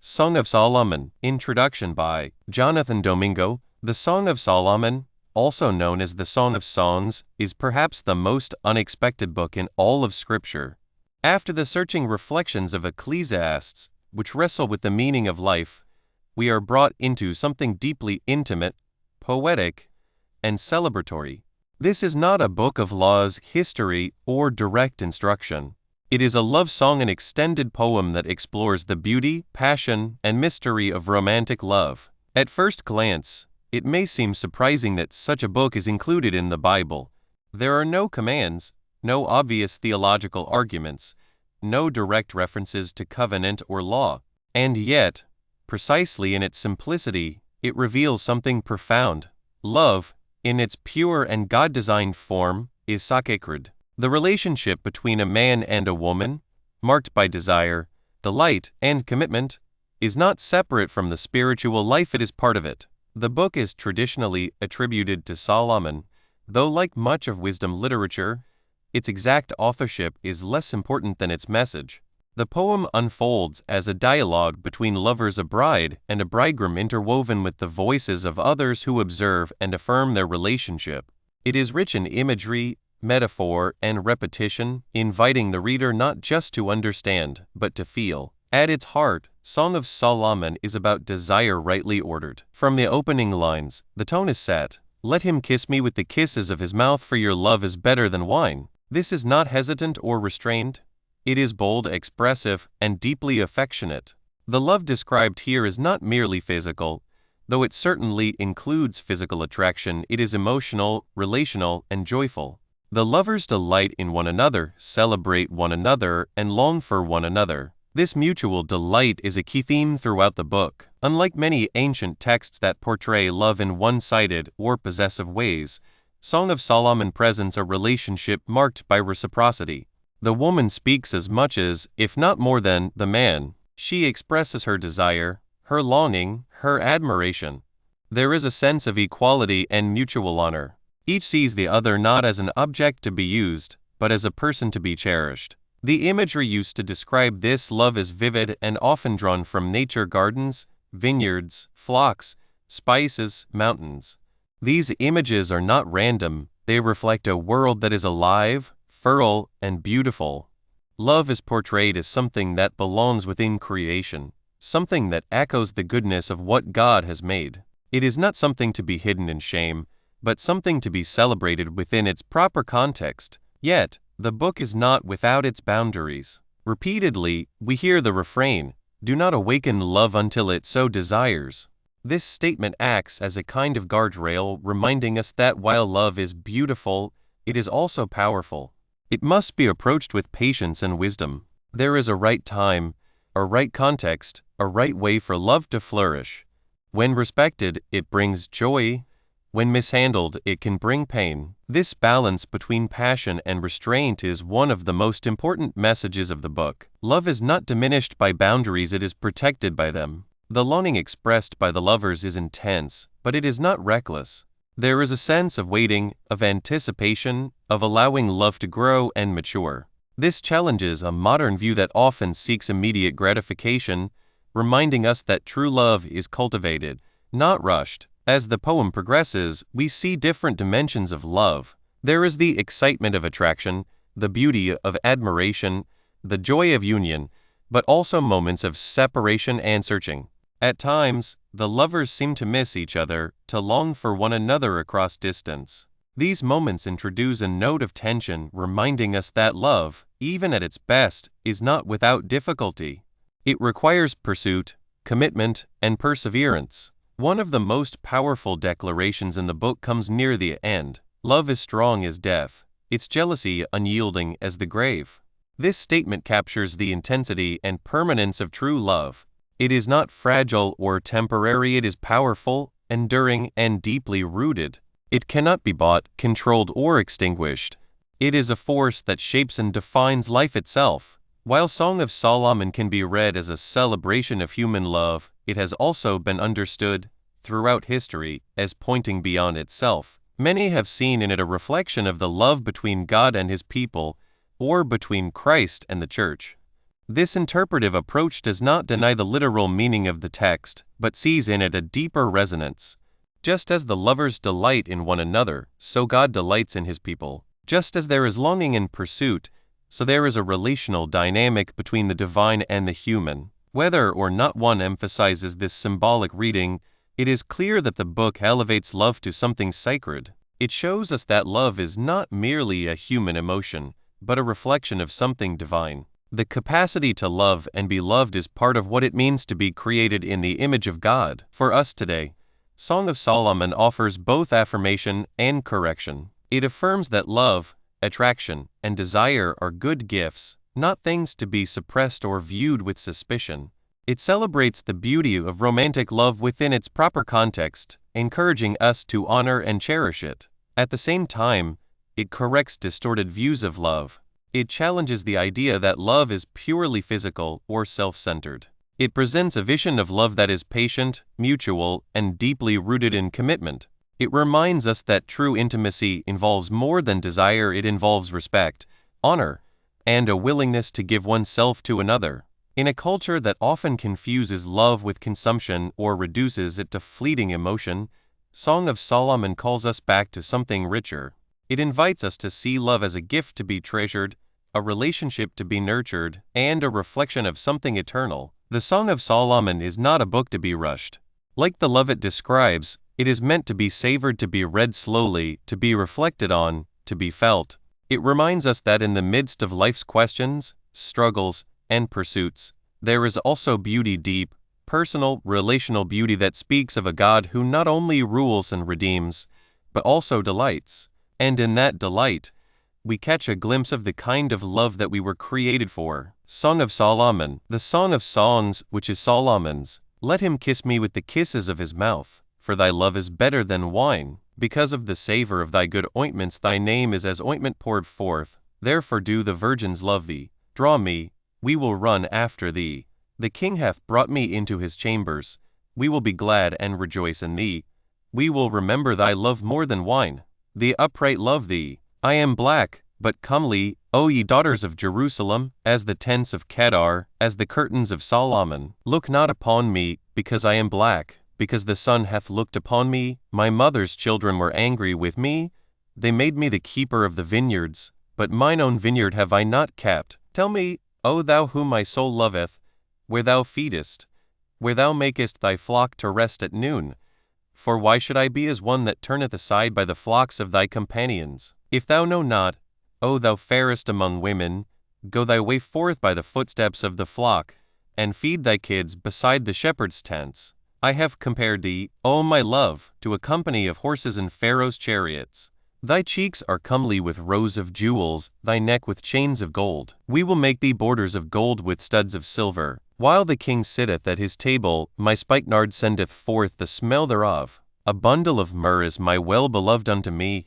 Song of Solomon. Introduction by Jonathan Domingo. The Song of Solomon, also known as the Song of Songs, is perhaps the most unexpected book in all of Scripture. After the searching reflections of Ecclesiastes, which wrestle with the meaning of life, we are brought into something deeply intimate, poetic, and celebratory. This is not a book of laws, history, or direct instruction. It is a love song and extended poem that explores the beauty, passion, and mystery of romantic love. At first glance, it may seem surprising that such a book is included in the Bible. There are no commands, no obvious theological arguments, no direct references to covenant or law. And yet, precisely in its simplicity, it reveals something profound. Love, in its pure and God-designed form, is sacred. The relationship between a man and a woman, marked by desire, delight, and commitment, is not separate from the spiritual life, it is part of it. The book is traditionally attributed to Solomon, though like much of wisdom literature, its exact authorship is less important than its message. The poem unfolds as a dialogue between lovers, a bride and a bridegroom, interwoven with the voices of others who observe and affirm their relationship. It is rich in imagery, metaphor, and repetition, inviting the reader not just to understand, but to feel. At its heart, Song of Solomon is about desire rightly ordered. From the opening lines, the tone is set. Let him kiss me with the kisses of his mouth, for your love is better than wine. This is not hesitant or restrained. It is bold, expressive, and deeply affectionate. The love described here is not merely physical. Though it certainly includes physical attraction, it is emotional, relational, and joyful. The lovers delight in one another, celebrate one another, and long for one another. This mutual delight is a key theme throughout the book. Unlike many ancient texts that portray love in one-sided or possessive ways, Song of Solomon presents a relationship marked by reciprocity. The woman speaks as much as, if not more than, the man. She expresses her desire, her longing, her admiration. There is a sense of equality and mutual honor. Each sees the other not as an object to be used, but as a person to be cherished. The imagery used to describe this love is vivid and often drawn from nature: gardens, vineyards, flocks, spices, mountains. These images are not random, they reflect a world that is alive, fertile, and beautiful. Love is portrayed as something that belongs within creation, something that echoes the goodness of what God has made. It is not something to be hidden in shame, but something to be celebrated within its proper context. Yet, the book is not without its boundaries. Repeatedly, we hear the refrain, "Do not awaken love until it so desires." This statement acts as a kind of guardrail, reminding us that while love is beautiful, it is also powerful. It must be approached with patience and wisdom. There is a right time, a right context, a right way for love to flourish. When respected, it brings joy. When mishandled, it can bring pain. This balance between passion and restraint is one of the most important messages of the book. Love is not diminished by boundaries, it is protected by them. The longing expressed by the lovers is intense, but it is not reckless. There is a sense of waiting, of anticipation, of allowing love to grow and mature. This challenges a modern view that often seeks immediate gratification, reminding us that true love is cultivated, not rushed. As the poem progresses, we see different dimensions of love. There is the excitement of attraction, the beauty of admiration, the joy of union, but also moments of separation and searching. At times, the lovers seem to miss each other, to long for one another across distance. These moments introduce a note of tension, reminding us that love, even at its best, is not without difficulty. It requires pursuit, commitment, and perseverance. One of the most powerful declarations in the book comes near the end. Love is strong as death, its jealousy unyielding as the grave. This statement captures the intensity and permanence of true love. It is not fragile or temporary, it is powerful, enduring, and deeply rooted. It cannot be bought, controlled, or extinguished. It is a force that shapes and defines life itself. While Song of Solomon can be read as a celebration of human love, it has also been understood, throughout history, as pointing beyond itself. Many have seen in it a reflection of the love between God and His people, or between Christ and the Church. This interpretive approach does not deny the literal meaning of the text, but sees in it a deeper resonance. Just as the lovers delight in one another, so God delights in his people. Just as there is longing and pursuit, so there is a relational dynamic between the divine and the human. Whether or not one emphasizes this symbolic reading, it is clear that the book elevates love to something sacred. It shows us that love is not merely a human emotion, but a reflection of something divine. The capacity to love and be loved is part of what it means to be created in the image of God. For us today, Song of Solomon offers both affirmation and correction. It affirms that love, attraction, and desire are good gifts, not things to be suppressed or viewed with suspicion. It celebrates the beauty of romantic love within its proper context, encouraging us to honor and cherish it. At the same time, it corrects distorted views of love. It challenges the idea that love is purely physical or self-centered. It presents a vision of love that is patient, mutual, and deeply rooted in commitment. It reminds us that true intimacy involves more than desire. It involves respect, honor, and a willingness to give oneself to another. In a culture that often confuses love with consumption or reduces it to fleeting emotion, Song of Solomon calls us back to something richer. It invites us to see love as a gift to be treasured, a relationship to be nurtured, and a reflection of something eternal. The Song of Solomon is not a book to be rushed. Like the love it describes, it is meant to be savored, to be read slowly, to be reflected on, to be felt. It reminds us that in the midst of life's questions, struggles, and pursuits, there is also beauty, deep, personal, relational beauty that speaks of a God who not only rules and redeems, but also delights. And in that delight, we catch a glimpse of the kind of love that we were created for. Song of Solomon, the Song of Songs, which is Solomon's. Let him kiss me with the kisses of his mouth, for thy love is better than wine. Because of the savor of thy good ointments, thy name is as ointment poured forth. Therefore do the virgins love thee. Draw me, we will run after thee. The king hath brought me into his chambers. We will be glad and rejoice in thee. We will remember thy love more than wine. The upright love thee. I am black, but comely, O ye daughters of Jerusalem, as the tents of Kedar, as the curtains of Solomon. Look not upon me, because I am black, because the sun hath looked upon me. My mother's children were angry with me. They made me the keeper of the vineyards, but mine own vineyard have I not kept. Tell me, O thou whom my soul loveth, where thou feedest, where thou makest thy flock to rest at noon. For why should I be as one that turneth aside by the flocks of thy companions? If thou know not, O thou fairest among women, go thy way forth by the footsteps of the flock, and feed thy kids beside the shepherd's tents. I have compared thee, O my love, to a company of horses in Pharaoh's chariots. Thy cheeks are comely with rows of jewels, thy neck with chains of gold. We will make thee borders of gold with studs of silver. While the king sitteth at his table, my spikenard sendeth forth the smell thereof. A bundle of myrrh is my well-beloved unto me.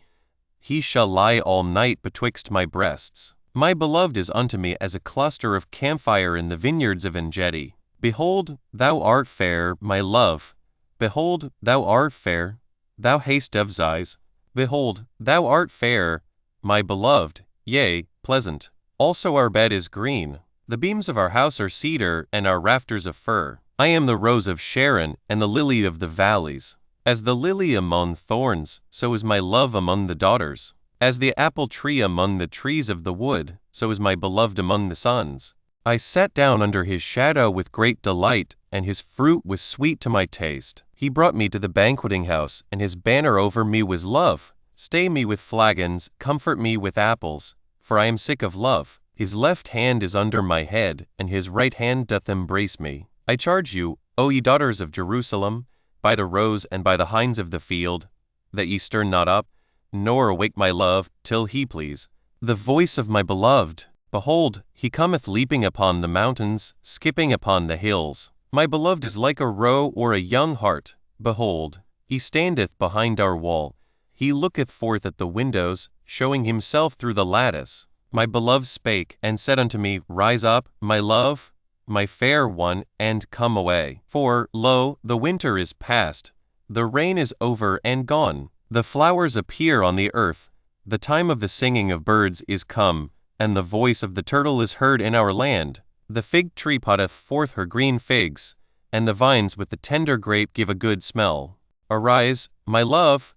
He shall lie all night betwixt my breasts. My beloved is unto me as a cluster of camphire in the vineyards of Engedi. Behold, thou art fair, my love. Behold, thou art fair, thou hast dove's eyes. Behold, thou art fair, my beloved, yea, pleasant. Also our bed is green. The beams of our house are cedar, and our rafters of fir. I am the rose of Sharon, and the lily of the valleys. As the lily among thorns, so is my love among the daughters. As the apple tree among the trees of the wood, so is my beloved among the sons. I sat down under his shadow with great delight, and his fruit was sweet to my taste. He brought me to the banqueting house, and his banner over me was love. Stay me with flagons, comfort me with apples, for I am sick of love. His left hand is under my head, and his right hand doth embrace me. I charge you, O ye daughters of Jerusalem, by the roes and by the hinds of the field, that ye stir not up, nor awake my love, till he please. The voice of my beloved, behold, he cometh leaping upon the mountains, skipping upon the hills. My beloved is like a roe or a young hart. Behold, he standeth behind our wall. He looketh forth at the windows, showing himself through the lattice. My beloved spake, and said unto me, Rise up, my love, my fair one, and come away. For, lo, the winter is past, the rain is over and gone. The flowers appear on the earth, the time of the singing of birds is come, and the voice of the turtle is heard in our land. The fig tree putteth forth her green figs, and the vines with the tender grape give a good smell. Arise, my love,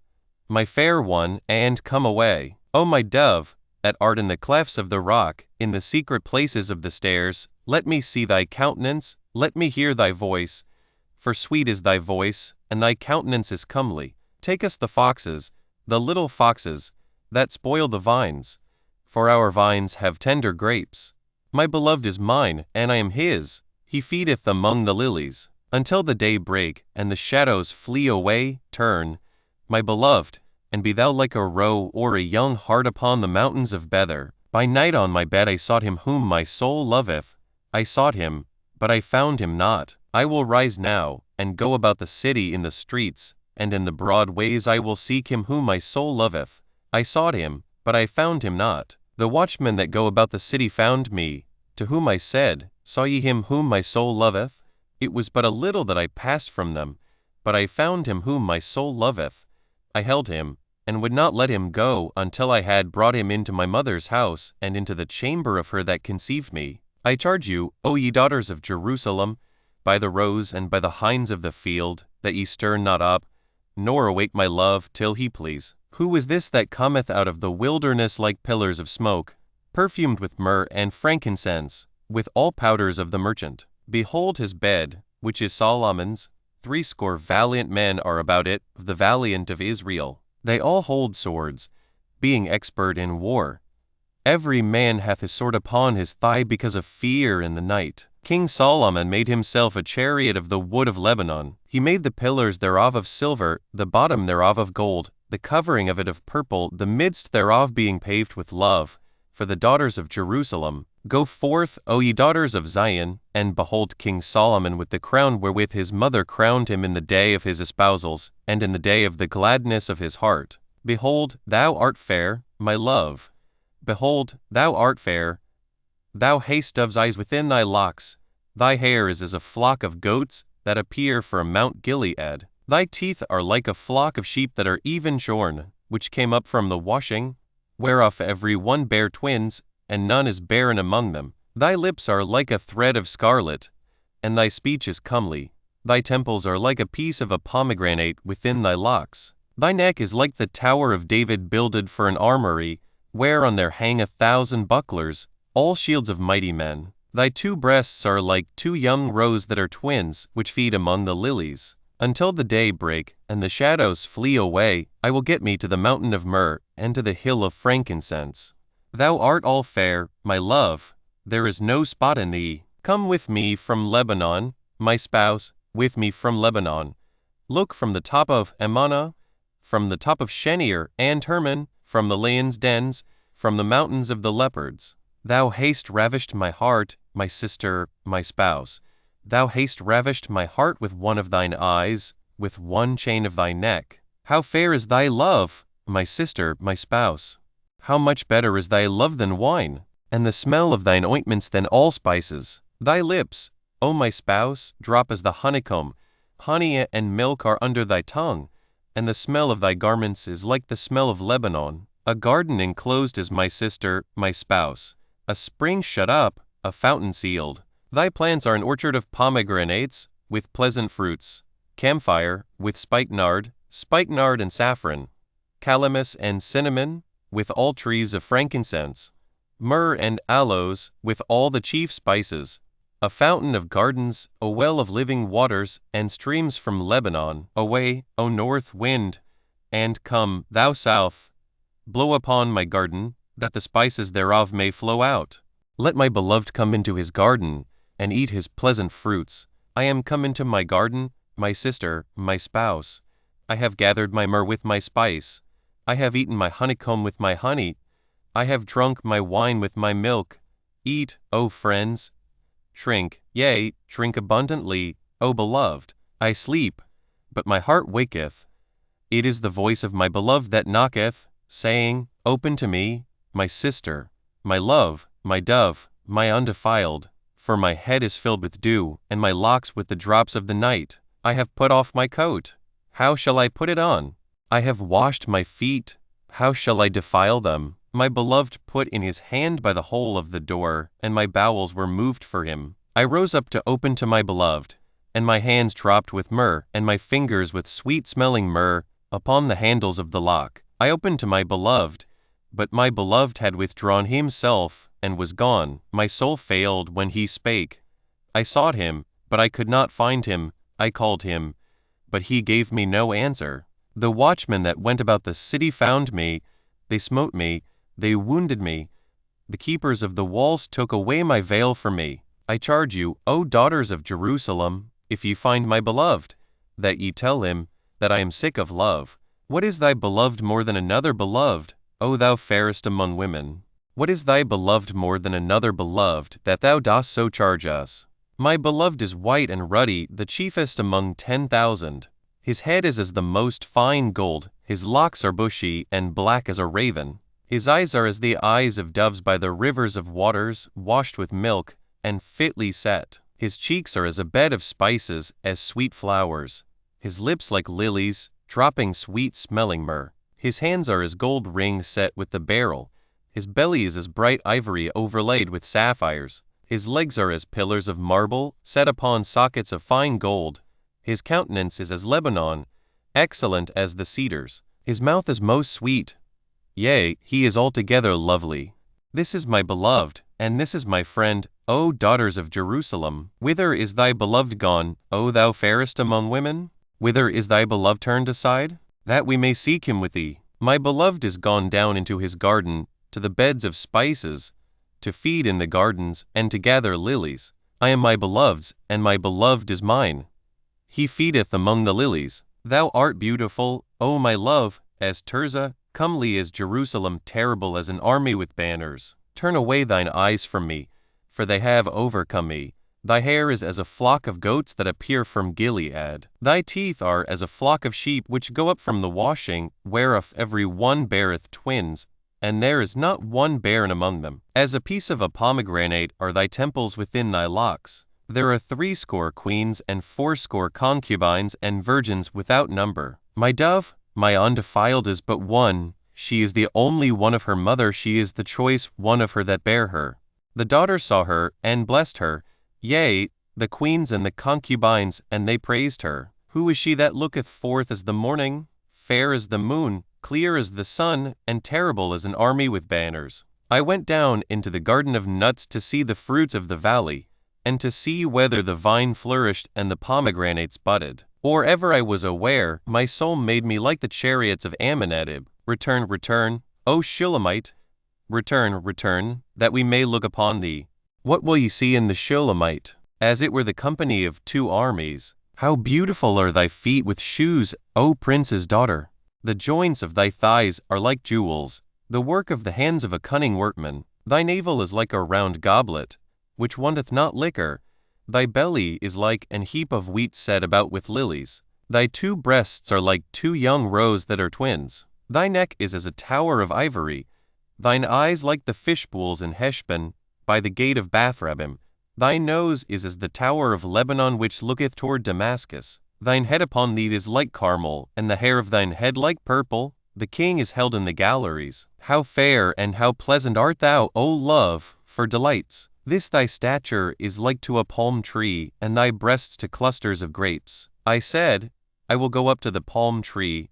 my fair one, and come away. O my dove, that art in the clefts of the rock, in the secret places of the stairs, let me see thy countenance, let me hear thy voice. For sweet is thy voice, and thy countenance is comely. Take us the foxes, the little foxes, that spoil the vines. For our vines have tender grapes. My beloved is mine, and I am his. He feedeth among the lilies. Until the day break, and the shadows flee away, turn, my beloved, and be thou like a roe or a young hart upon the mountains of Bether. By night on my bed I sought him whom my soul loveth. I sought him, but I found him not. I will rise now, and go about the city in the streets, and in the broad ways I will seek him whom my soul loveth. I sought him, but I found him not. The watchmen that go about the city found me, to whom I said, Saw ye him whom my soul loveth? It was but a little that I passed from them, but I found him whom my soul loveth. I held him, and would not let him go until I had brought him into my mother's house, and into the chamber of her that conceived me. I charge you, O ye daughters of Jerusalem, by the roes and by the hinds of the field, that ye stir not up, nor await my love till he please. Who is this that cometh out of the wilderness like pillars of smoke, perfumed with myrrh and frankincense, with all powders of the merchant? Behold his bed, which is Solomon's. 80 valiant men are about it, of the valiant of Israel. They all hold swords, being expert in war. Every man hath his sword upon his thigh because of fear in the night. King Solomon made himself a chariot of the wood of Lebanon. He made the pillars thereof of silver, the bottom thereof of gold, the covering of it of purple, the midst thereof being paved with love. For the daughters of Jerusalem, go forth, O ye daughters of Zion, and behold King Solomon with the crown wherewith his mother crowned him in the day of his espousals, and in the day of the gladness of his heart. Behold, thou art fair, my love. Behold, thou art fair. Thou hast dove's eyes within thy locks. Thy hair is as a flock of goats that appear from Mount Gilead. Thy teeth are like a flock of sheep that are even shorn, which came up from the washing, whereof every one bare twins, and none is barren among them. Thy lips are like a thread of scarlet, and thy speech is comely. Thy temples are like a piece of a pomegranate within thy locks. Thy neck is like the tower of David builded for an armory, whereon there hang 1,000 bucklers, all shields of mighty men. Thy 2 breasts are like 2 young roes that are twins, which feed among the lilies. Until the day break, and the shadows flee away, I will get me to the mountain of myrrh, and to the hill of frankincense. Thou art all fair, my love, there is no spot in thee. Come with me from Lebanon, my spouse, with me from Lebanon. Look from the top of Ammana, from the top of Shenir and Hermon, from the lions' dens, from the mountains of the leopards. Thou hast ravished my heart, my sister, my spouse. Thou hast ravished my heart with one of thine eyes, with one chain of thy neck. How fair is thy love, my sister, my spouse! How much better is thy love than wine, and the smell of thine ointments than all spices. Thy lips, O my spouse, drop as the honeycomb. Honey and milk are under thy tongue, and the smell of thy garments is like the smell of Lebanon. A garden enclosed is my sister, my spouse, a spring shut up, a fountain sealed. Thy plants are an orchard of pomegranates, with pleasant fruits, camphire, with spikenard and saffron, calamus and cinnamon, with all trees of frankincense, myrrh and aloes, with all the chief spices, a fountain of gardens, a well of living waters, and streams from Lebanon. Away, O north wind, and come, thou south, blow upon my garden, that the spices thereof may flow out. Let my beloved come into his garden, and eat his pleasant fruits. I am come into my garden, my sister, my spouse. I have gathered my myrrh with my spice. I have eaten my honeycomb with my honey. I have drunk my wine with my milk. Eat, O friends. Drink, yea, drink abundantly, O beloved. I sleep, but my heart waketh. It is the voice of my beloved that knocketh, saying, Open to me, my sister, my love, my dove, my undefiled. For my head is filled with dew, and my locks with the drops of the night. I have put off my coat. How shall I put it on? I have washed my feet. How shall I defile them? My beloved put in his hand by the hole of the door, and my bowels were moved for him. I rose up to open to my beloved, and my hands dropped with myrrh, and my fingers with sweet-smelling myrrh, upon the handles of the lock. I opened to my beloved, but my beloved had withdrawn himself, and was gone. My soul failed when he spake. I sought him, but I could not find him. I called him, but he gave me no answer. The watchmen that went about the city found me. They smote me, they wounded me. The keepers of the walls took away my veil from me. I charge you, O daughters of Jerusalem, if ye find my beloved, that ye tell him, that I am sick of love. What is thy beloved more than another beloved, O thou fairest among women? What is thy beloved more than another beloved, that thou dost so charge us? My beloved is white and ruddy, the chiefest among 10,000. His head is as the most fine gold, his locks are bushy and black as a raven. His eyes are as the eyes of doves by the rivers of waters, washed with milk, and fitly set. His cheeks are as a bed of spices, as sweet flowers. His lips like lilies, dropping sweet-smelling myrrh. His hands are as gold rings set with the beryl. His belly is as bright ivory overlaid with sapphires. His legs are as pillars of marble, set upon sockets of fine gold. His countenance is as Lebanon, excellent as the cedars. His mouth is most sweet. Yea, he is altogether lovely. This is my beloved, and this is my friend, O daughters of Jerusalem. Whither is thy beloved gone, O thou fairest among women? Whither is thy beloved turned aside? That we may seek him with thee. My beloved is gone down into his garden, to the beds of spices, to feed in the gardens, and to gather lilies. I am my beloved's, and my beloved is mine. He feedeth among the lilies. Thou art beautiful, O my love, as Tirzah, comely as Jerusalem, terrible as an army with banners. Turn away thine eyes from me, for they have overcome me. Thy hair is as a flock of goats that appear from Gilead. Thy teeth are as a flock of sheep which go up from the washing, whereof every one beareth twins, and there is not one barren among them. As a piece of a pomegranate are thy temples within thy locks. There are 80 queens and 80 concubines and virgins without number. My dove, my undefiled, is but one. She is the only one of her mother. She is the choice one of her that bare her. The daughters saw her, and blessed her. Yea, the queens and the concubines, and they praised her. Who is she that looketh forth as the morning, fair as the moon, clear as the sun, and terrible as an army with banners? I went down into the garden of nuts to see the fruits of the valley, and to see whether the vine flourished and the pomegranates budded. Or ever I was aware, my soul made me like the chariots of Amminadab. Return, return, O Shulamite, return, return, that we may look upon thee. What will ye see in the Shulamite? As it were the company of 2 armies. How beautiful are thy feet with shoes, O prince's daughter! The joints of thy thighs are like jewels, the work of the hands of a cunning workman. Thy navel is like a round goblet, which wanteth not liquor. Thy belly is like an heap of wheat set about with lilies. Thy 2 breasts are like 2 young roes that are twins. Thy neck is as a tower of ivory. Thine eyes like the fishpools in Heshbon, by the gate of Bathrabbim. Thy nose is as the tower of Lebanon which looketh toward Damascus. Thine head upon thee is like Carmel, and the hair of thine head like purple. The king is held in the galleries. How fair and how pleasant art thou, O love, for delights! This thy stature is like to a palm tree, and thy breasts to clusters of grapes. I said, I will go up to the palm tree,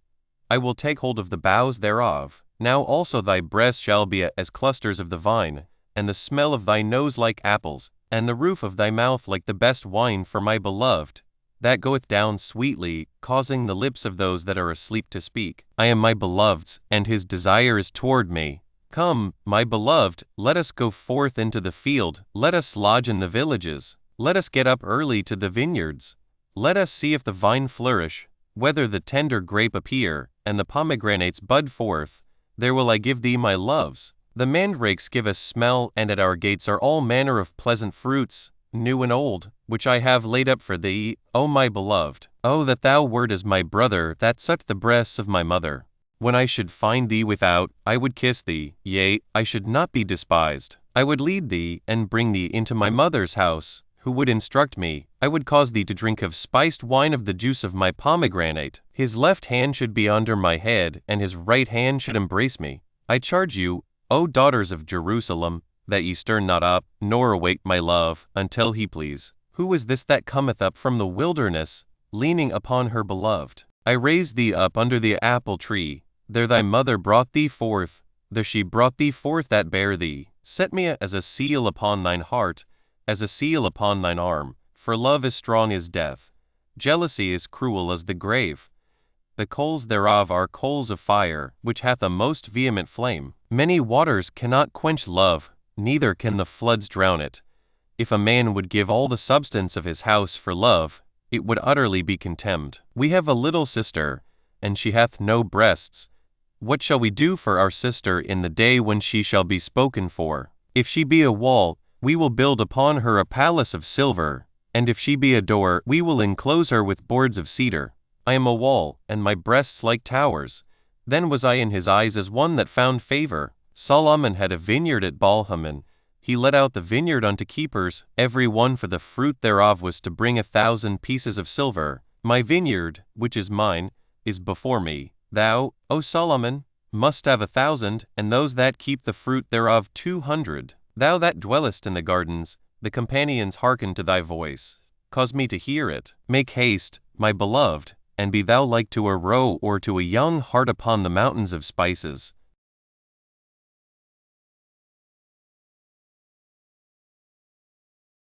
I will take hold of the boughs thereof. Now also thy breasts shall be as clusters of the vine, and the smell of thy nose like apples, and the roof of thy mouth like the best wine for my beloved, that goeth down sweetly, causing the lips of those that are asleep to speak. I am my beloved's, and his desire is toward me. Come, my beloved, let us go forth into the field, let us lodge in the villages, let us get up early to the vineyards. Let us see if the vine flourish, whether the tender grape appear, and the pomegranates bud forth. There will I give thee my loves. The mandrakes give us smell, and at our gates are all manner of pleasant fruits, new and old, which I have laid up for thee, O my beloved. O that thou wert as my brother, that sucked the breasts of my mother. When I should find thee without, I would kiss thee, yea, I should not be despised. I would lead thee, and bring thee into my mother's house, who would instruct me. I would cause thee to drink of spiced wine of the juice of my pomegranate. His left hand should be under my head, and his right hand should embrace me. I charge you, O daughters of Jerusalem, that ye stir not up, nor await my love, until he please. Who is this that cometh up from the wilderness, leaning upon her beloved? I raised thee up under the apple tree, there thy mother brought thee forth, there she brought thee forth that bare thee. Set me as a seal upon thine heart, as a seal upon thine arm, for love is strong as death. Jealousy is cruel as the grave. The coals thereof are coals of fire, which hath a most vehement flame. Many waters cannot quench love, neither can the floods drown it. If a man would give all the substance of his house for love, it would utterly be contemned. We have a little sister, and she hath no breasts. What shall we do for our sister in the day when she shall be spoken for? If she be a wall, we will build upon her a palace of silver, and if she be a door, we will enclose her with boards of cedar. I am a wall, and my breasts like towers. Then was I in his eyes as one that found favor. Solomon had a vineyard at Baalhamon. He let out the vineyard unto keepers, every one for the fruit thereof was to bring 1,000 pieces of silver. My vineyard, which is mine, is before me. Thou, O Solomon, must have 1,000, and those that keep the fruit thereof 200. Thou that dwellest in the gardens, the companions hearken to thy voice. Cause me to hear it. Make haste, my beloved, and be thou like to a roe or to a young hart upon the mountains of spices.